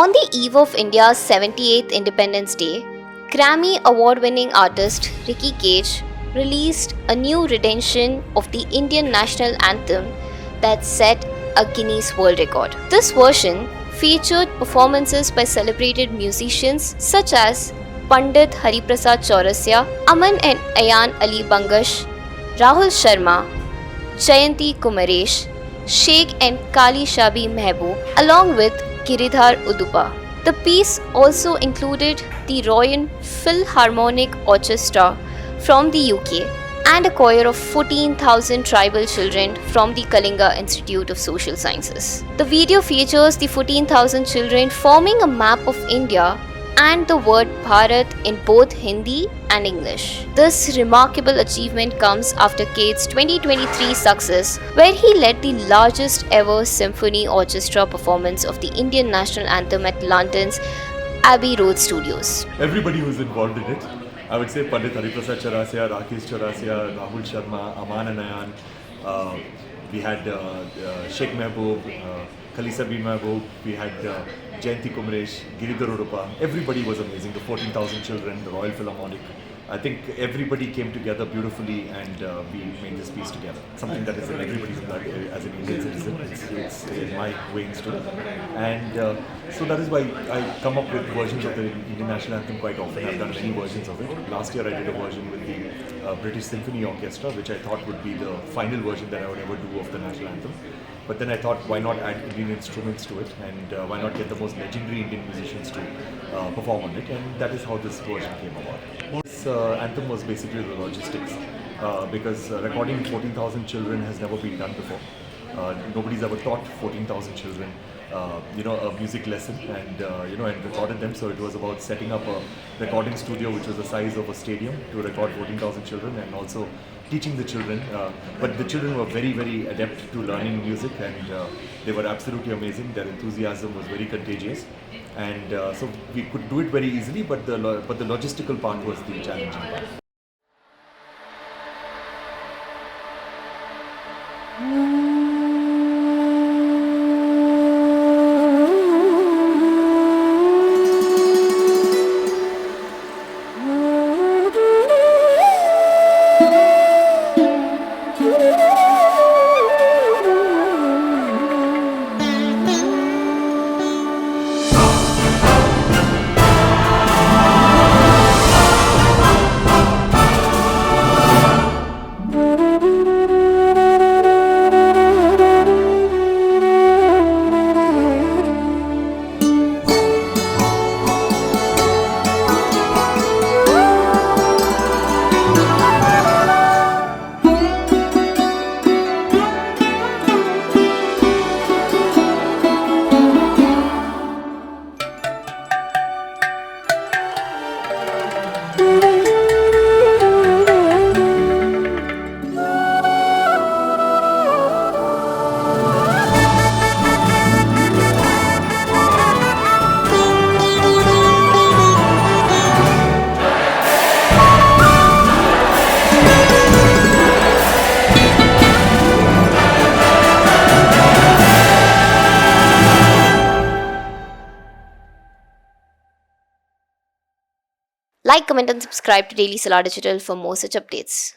On the eve of India's 78th Independence Day, Grammy award-winning artist Rickey Kej released a new rendition of the Indian national anthem that set a Guinness World Record. This version featured performances by celebrated musicians such as Pandit Hariprasad Chaurasia, Amaan and Ayaan Bangash, Rahul Sharma, Jayanthi Kumaresh, Sheik and Kaleeshabi Mahaboob, along with Giridhar Udupa. The piece also included the Royal Philharmonic Orchestra from the UK and a choir of 14,000 tribal children from the Kalinga Institute of Social Sciences. The video features the 14,000 children forming a map of India and the word Bharat in both Hindi and English. This remarkable achievement comes after Kej's 2023 success, where he led the largest ever symphony orchestra performance of the Indian national anthem at London's Abbey Road Studios. Everybody who's involved in it, I would say Pandit Hariprasad Chaurasia, Rakesh Chaurasia, Rahul Sharma, Amaan and Ayaan. We had Sheik Mahaboob, Kaleeshabi Mahaboob, we had Jayanthi Kumaresh, Giridhar Udupa. Everybody was amazing. The 14,000 children, the Royal Philharmonic. I think everybody came together beautifully and we made this piece together. Something that is in everybody's blood as an Indian citizen. It's in my veins too. And so that is why I come up with versions of the Indian national anthem quite often. I've done many versions of it. Last year I did a version with the British Symphony Orchestra, which I thought would be the final version that I would ever do of the national anthem. But then I thought, why not add Indian instruments to it, and why not get the most legendary Indian musicians to perform on it, and that is how this version came about. This anthem was basically the logistics, because recording 14,000 children has never been done before. Nobody's ever taught 14,000 children, a music lesson, and and recorded them. So it was about setting up a recording studio which was the size of a stadium to record 14,000 children, and also teaching the children. But the children were very, very adept to learning music, and they were absolutely amazing. Their enthusiasm was very contagious, and so we could do it very easily. But the logistical part was the challenging part. Like, comment and subscribe to Daily Salar Digital for more such updates.